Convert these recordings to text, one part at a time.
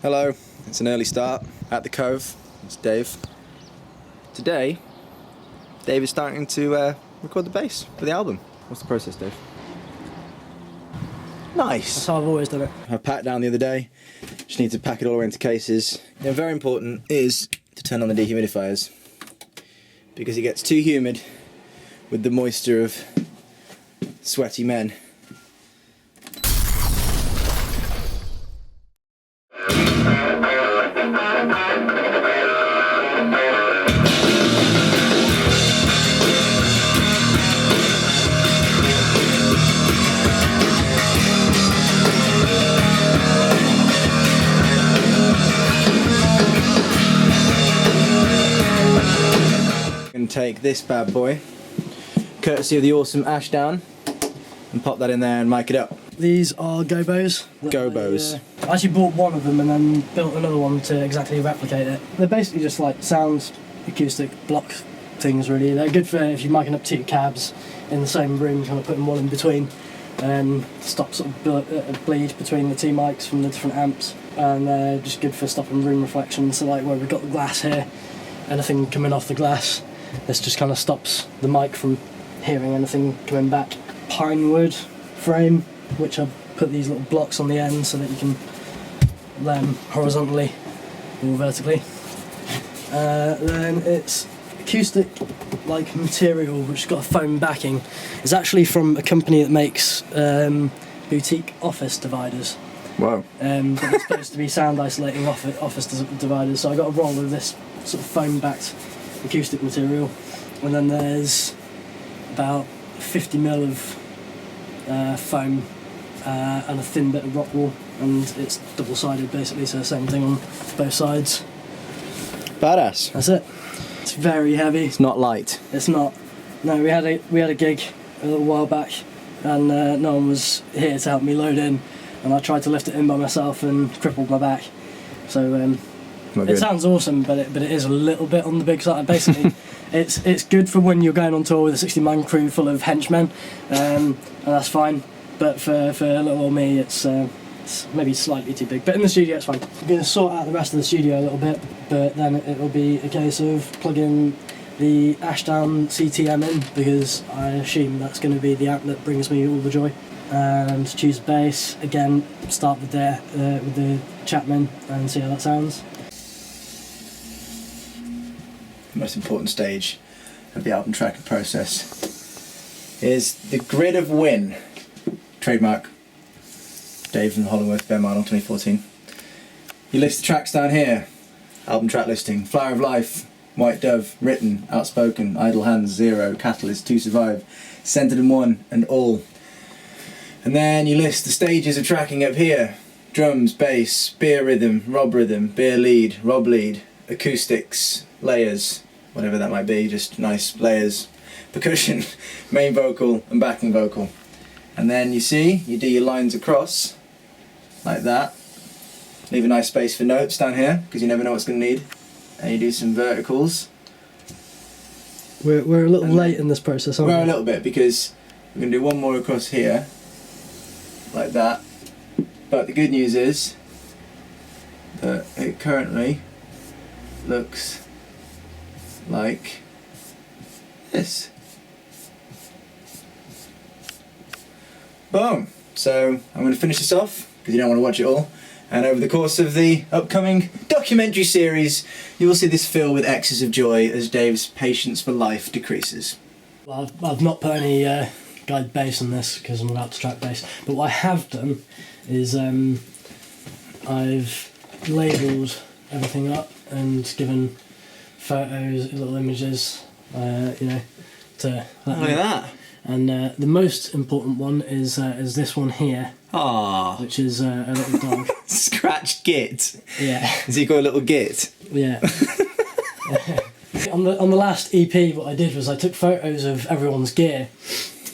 Hello, it's an early start at the Cove. It's Dave. Today, Dave is starting to record the bass for the album. What's the process, Dave? Nice! That's how I've always done it. I packed down the other day. Just need to pack it all into cases. Very important is to turn on the dehumidifiers because it gets too humid with the moisture of sweaty men. And take this bad boy, courtesy of the awesome Ashdown, and pop that in there and mic it up. These are gobos. Gobos. I actually bought one of them and then built another one to exactly replicate it. They're basically just like sound acoustic block things really. They're good for if you're miking up two cabs in the same room, kind of putting one in between and stop sort of bleed between the two mics from the different amps, and they're just good for stopping room reflection. So like where we've got the glass here, anything coming off the glass, this just kind of stops the mic from hearing anything coming back. Pine wood frame, which I've put these little blocks on the end so that you can lay them horizontally or vertically. Then it's acoustic like material which has got a foam backing. It's actually from a company that makes boutique office dividers. Wow. But it's supposed to be sound isolating office dividers, so I got a roll of this sort of foam backed acoustic material, and then there's about 50mm of foam and a thin bit of rock wool, and it's double-sided basically, so same thing on both sides. Badass. That's it. It's very heavy. It's not light. It's not. No, we had a gig a little while back, and no one was here to help me load in, and I tried to lift it in by myself and crippled my back. So it sounds awesome, but it is a little bit on the big side. Basically, it's good for when you're going on tour with a 60-man crew full of henchmen, and that's fine. But for little old me, it's maybe slightly too big. But in the studio, it's fine. I'm going to sort out the rest of the studio a little bit, but then it will be a case of plugging the Ashdown CTM in, because I assume that's going to be the amp that brings me all the joy. And choose bass again. Start the day with the Chapman and see how that sounds. The most important stage of the album tracking process is the grid of win. Trademark. Dave from Hollingworth, Ben Arnold, 2014. You list the tracks down here. Album track listing: Flower of Life, White Dove, Written, Outspoken, Idle Hands, Zero, Catalyst, To Survive, Centered in One, and All. And then you list the stages of tracking up here: drums, bass, beer rhythm, Rob rhythm, beer lead, Rob lead, acoustics, layers, whatever that might be, just nice layers, percussion, main vocal and backing vocal. And then you do your lines across like that. Leave a nice space for notes down here because you never know what's going to need. And you do some verticals. We're a little late in this process, aren't we? We're a little bit, because we're going to do one more across here like that. But the good news is that it currently looks like this. Boom! So I'm going to finish this off because you don't want to watch it all, and over the course of the upcoming documentary series you will see this fill with X's of joy as Dave's patience for life decreases. Well, I've not put any guide bass on this because I'm about to track bass, but what I have done is I've labelled everything up and given photos, little images, to Look at that. And the most important one is this one here. Aww. Which is a little dog. Scratch Git. Yeah. Has he got a little Git? Yeah. On the last EP, what I did was I took photos of everyone's gear,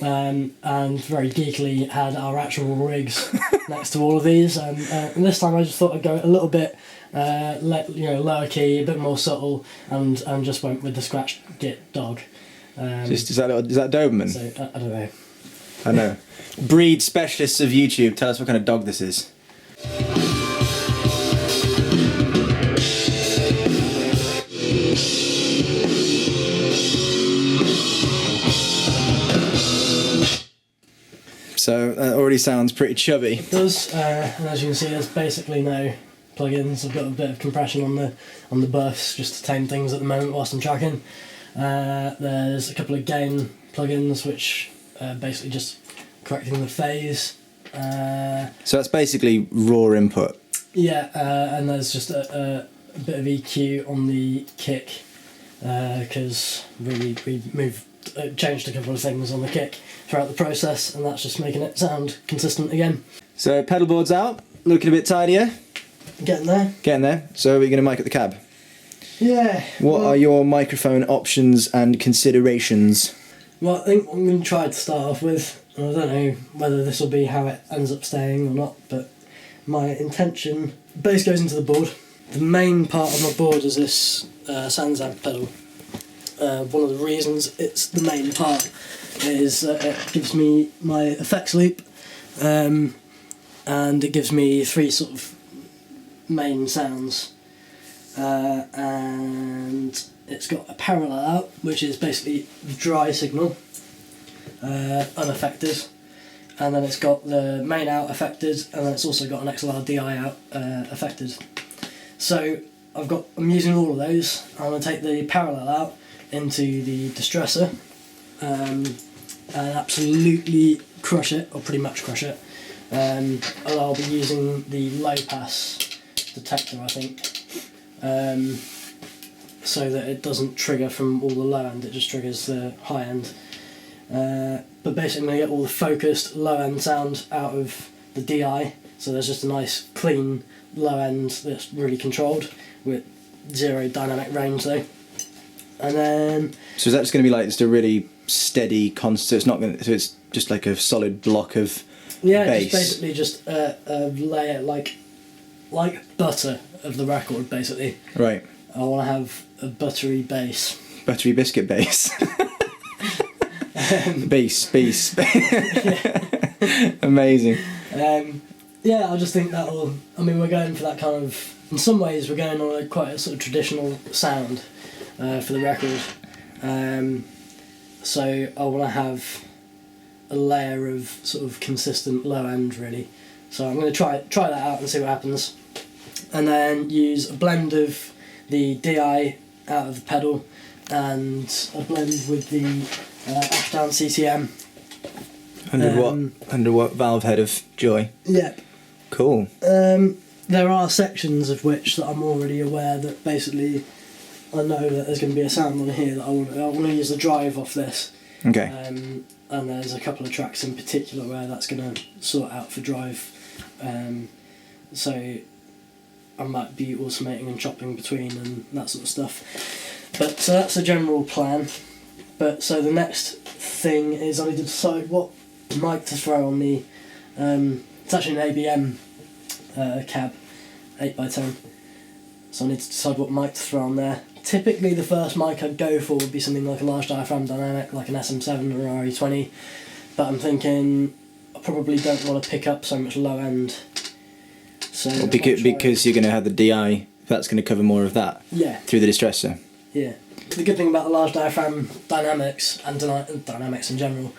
and very geekily had our actual rigs next to all of these. And this time I just thought I'd go a little bit lower key, a bit more subtle, and just went with the Scratch Git dog. Is that Doberman? So, I don't know. I know. Breed specialists of YouTube, tell us what kind of dog this is. So that already sounds pretty chubby. It does, and as you can see, there's basically no plugins. I've got a bit of compression on the buffs just to tame things at the moment whilst I'm tracking. There's a couple of gain plugins which are basically just correcting the phase. So that's basically raw input. Yeah, and there's just a bit of EQ on the kick because we changed a couple of things on the kick throughout the process, and that's just making it sound consistent again. So pedal board's out, looking a bit tidier. Getting there. Getting there. So we're going to mic at the cab. Yeah. What are your microphone options and considerations? Well, I think I'm going to try to start off with, and I don't know whether this will be how it ends up staying or not, but my intention, bass goes into the board. The main part of my board is this Sansamp pedal. One of the reasons it's the main part is it gives me my effects loop, and it gives me 3 sort of main sounds, and it's got a parallel out, which is basically the dry signal, unaffected, and then it's got the main out affected, and then it's also got an XLR DI out affected. So I'm using all of those. I'm going to take the parallel out into the distressor and absolutely crush it, or pretty much crush it, and I'll be using the low pass detector, I think, so that it doesn't trigger from all the low end, it just triggers the high end. But basically I'm going to get all the focused low end sound out of the DI, so there's just a nice clean low end that's really controlled with 0 dynamic range though. And then so is that just going to be like just a really steady constant? It's not going to, so it's just like a solid block of bass. Just basically just a layer like butter of the record basically. Right. I want to have a buttery bass. Buttery biscuit bass. Bass. Yeah. Amazing. Yeah, I just think that'll. I mean, we're going for that kind of. In some ways, we're going on quite a sort of traditional sound for the record. So I want to have a layer of sort of consistent low end, really. So I'm going to try that out and see what happens, and then use a blend of the DI out of the pedal and a blend with the Ashdown CCM. 100 watt valve head of Joy. Yeah. Cool. There are sections of which that I'm already aware that basically I know that there's going to be a sound on here that I want to use the drive off this. Okay. And there's a couple of tracks in particular where that's going to sort out for drive. So I might be automating and chopping between and that sort of stuff. But so that's the general plan. But so the next thing is I need to decide what mic to throw on the. It's actually an ABM cab, 8x10. So I need to decide what mic to throw on there. Typically the first mic I'd go for would be something like a large diaphragm dynamic, like an SM7 or RE20. But I'm thinking I probably don't want to pick up so much low end. So well, because you're going to have the DI, that's going to cover more of that. Yeah. Through the distressor. Yeah. The good thing about the large diaphragm dynamics and dynamics in general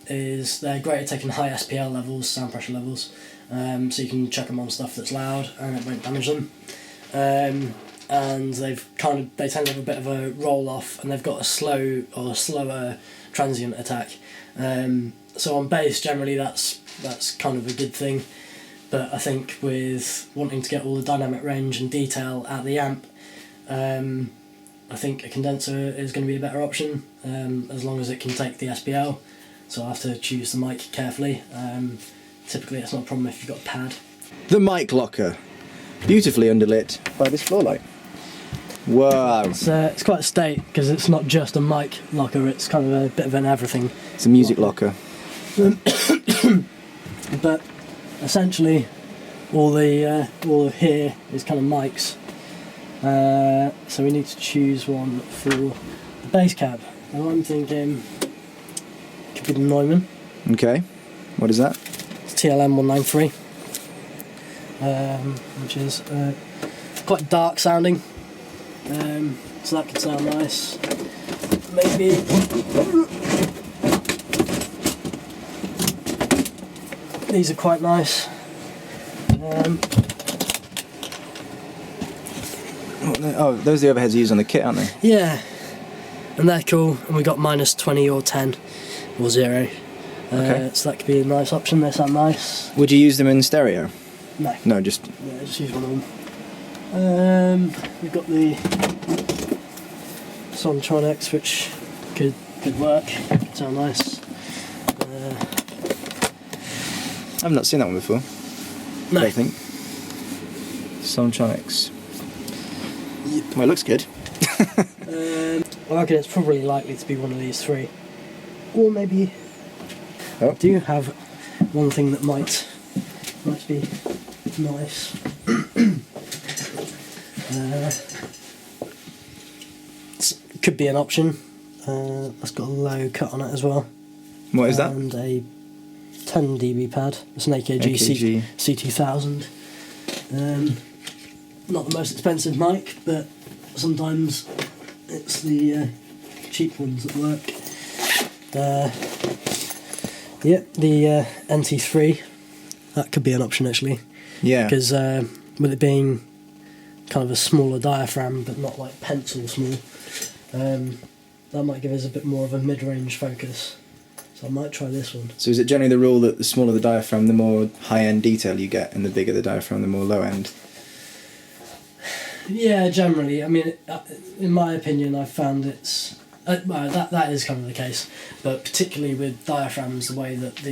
is they're great at taking high SPL levels, sound pressure levels, so you can chuck them on stuff that's loud and it won't damage them. And they tend to have a bit of a roll off, and they've got a slower transient attack. So on bass, generally that's kind of a good thing. But I think with wanting to get all the dynamic range and detail out of the amp, I think a condenser is going to be a better option, as long as it can take the SPL. So I have to choose the mic carefully. Typically it's not a problem if you've got a pad. The mic locker, beautifully underlit by this floor light. Wow. It's quite a state because it's not just a mic locker, it's kind of a bit of an everything. It's a music locker. But essentially all of here is kind of mics. So we need to choose one for the bass cab. And I'm thinking could be the Neumann. Okay. What is that? It's TLM 193, which is quite dark sounding. So that could sound nice. Maybe these are quite nice. Oh, those are the overheads used on the kit, aren't they? Yeah, and they're cool. And we got -20 or 10 or 0. Okay. So that could be a nice option. They sound nice. Would you use them in stereo? No. No, just... Yeah, just use one of them. We've got the Sontronics, which could work. Could sound nice. I've not seen that one before. No. I think. Sontronics. Well, it looks good. I reckon it's probably likely to be one of these three. Or maybe... Oh. I do have one thing that might be nice. Could be an option. That's got a low cut on it as well. What is that? And a 10 dB pad. It's an AKG, C2000. Not the most expensive mic, but sometimes it's the cheap ones that work. Yeah, the NT3, that could be an option actually. Yeah. Because with it being kind of a smaller diaphragm, but not like pencil small, that might give us a bit more of a mid-range focus. So I might try this one. So is it generally the rule that the smaller the diaphragm, the more high-end detail you get, and the bigger the diaphragm, the more low-end? Yeah, generally. I mean, in my opinion, I've found it's... well, that is kind of the case, but particularly with diaphragms, the way that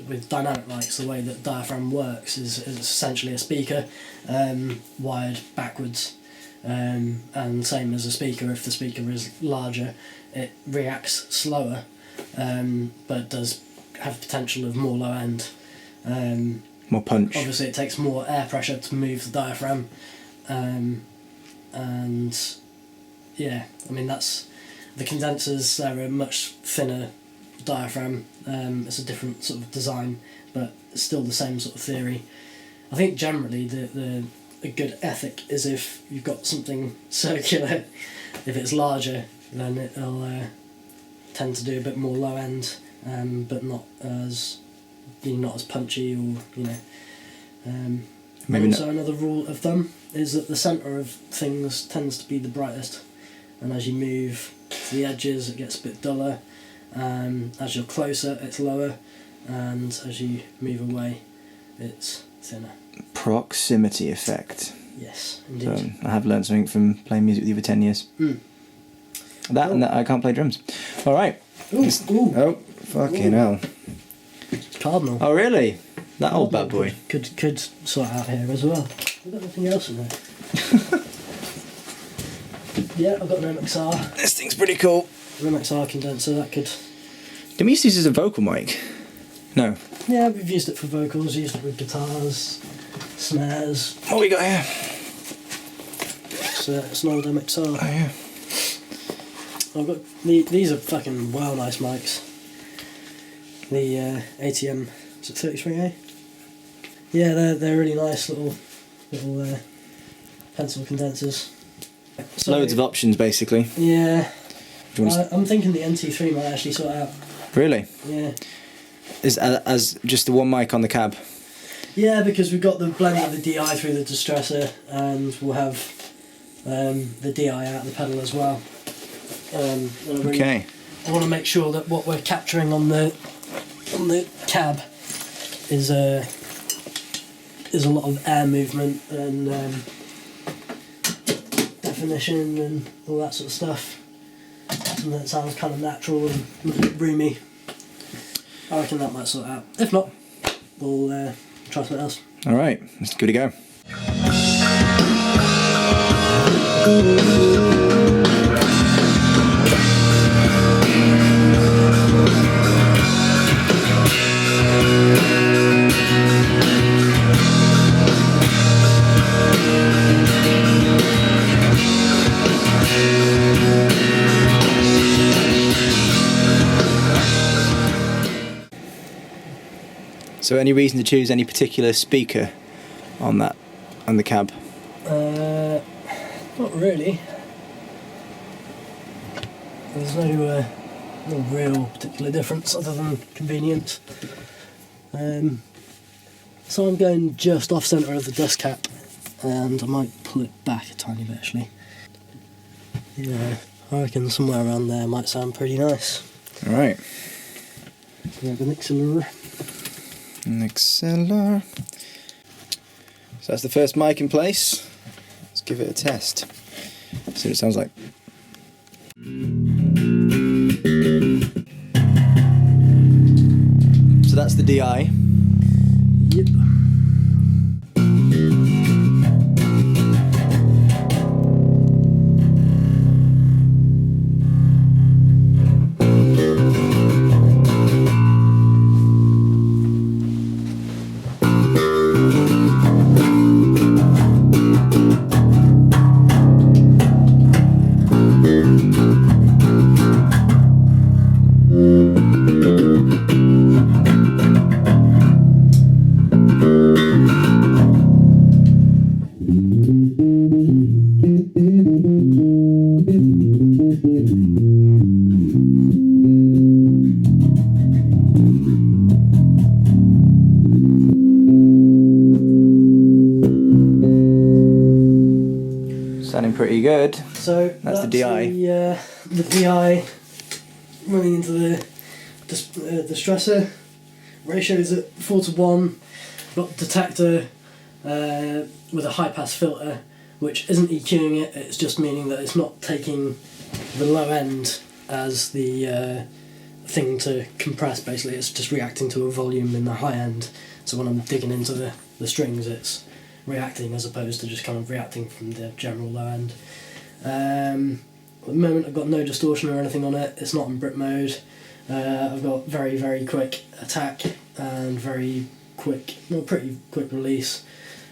with dynamic mics, the way that diaphragm works is essentially a speaker wired backwards, and same as a speaker. If the speaker is larger, it reacts slower, but does have potential of more low end. More punch. Obviously, it takes more air pressure to move the diaphragm, and yeah, I mean that's. The condensers, they're a much thinner diaphragm. It's a different sort of design, but it's still the same sort of theory. I think generally a good ethic is if you've got something circular, if it's larger, then it'll tend to do a bit more low end, but not as punchy or Maybe also not. Another rule of thumb is that the centre of things tends to be the brightest, and as you move to the edges it gets a bit duller, as you're closer it's lower, and as you move away it's thinner. Proximity effect. Yes, indeed. So I have learned something from playing music with you for 10 years. That and that I can't play drums. Alright. Ooh. Oh, fucking hell. Cardinal. Oh really? That old bad boy. Could sort out here as well. I've got nothing else in there. Yeah, I've got an MXR. This thing's pretty cool. An MXR condenser, that could... Did we use this as a vocal mic? No. Yeah, we've used it for vocals, used it with guitars, snares. What we got here? It's an old MXR. Oh yeah. I've got these are fucking well nice mics. The ATM, is it 33A? Yeah, they're really nice little pencil condensers. So, loads of options basically. Yeah. I'm thinking the NT3 might actually sort out. Really? Yeah. Is as just the one mic on the cab? Yeah, because we've got the blending of the DI through the distressor, and we'll have the DI out of the pedal as well. Okay. I want to make sure that what we're capturing on the cab is a lot of air movement and definition and all that sort of stuff. And that sounds kind of natural and roomy. I reckon that might sort it out. If not, we'll try something else. Alright, let's give it a go. So any reason to choose any particular speaker on the cab? Not really. There's no real particular difference other than convenience. So I'm going just off centre of the dust cap, and I might pull it back a tiny bit actually. Yeah, I reckon somewhere around there might sound pretty nice. Alright. We have an XLR. So that's the first mic in place. Let's give it a test. See what it sounds like. So that's the DI. Yep. Sounding pretty good. So that's the DI. The DI running into the distressor. Ratio is at 4:1. Got detector with a high pass filter, which isn't EQing it. It's just meaning that it's not taking the low end as the thing to compress. Basically, it's just reacting to a volume in the high end. So when I'm digging into the strings, it's reacting as opposed to just kind of reacting from the general low end. At the moment I've got no distortion or anything on it. It's not in Brit mode. I've got very, very quick attack and very quick, well, pretty quick release,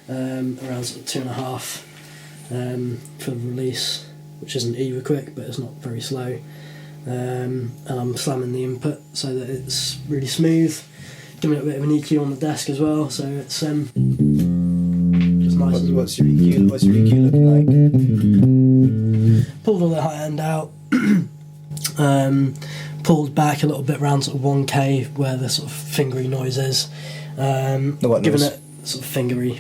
around sort of 2.5 for the release, which isn't either quick but it's not very slow. And I'm slamming the input so that it's really smooth, giving it a bit of an EQ on the desk as well, so it's just nice. What's your EQ looking like? Pulled all the high end out, pulled back a little bit around sort of 1K where the sort of fingery noise is, giving it sort of fingery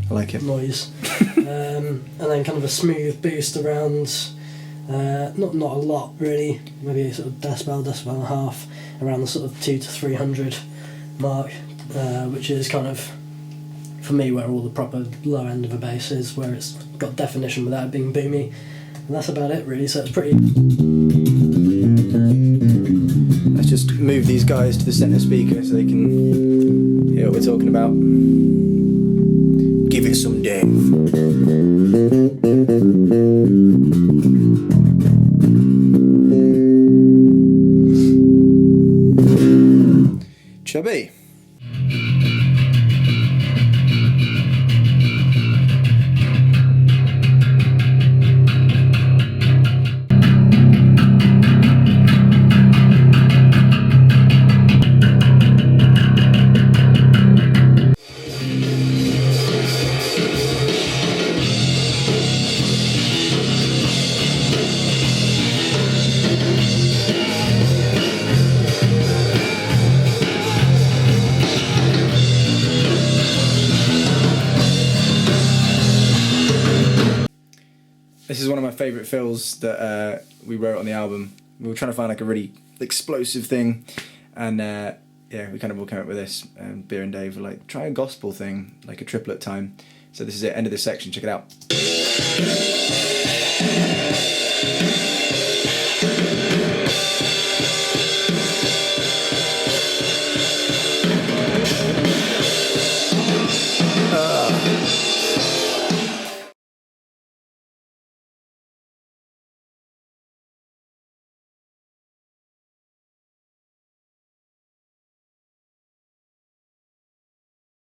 I like it. noise, and then kind of a smooth boost around, not a lot really, maybe a sort of decibel and a half, around the sort of 200 to 300 mark, which is kind of, for me, where all the proper low end of a bass is, where it's got definition without being boomy, and that's about it really. So it's pretty. Let's just move these guys to the centre speaker so they can hear what we're talking about. Give it some Dave. Chubby. This is one of my favourite fills that we wrote on the album. We were trying to find like a really explosive thing, and yeah, we kind of all came up with this. And Beer and Dave were like, try a gospel thing, like a triplet time. So this is it, end of this section, check it out.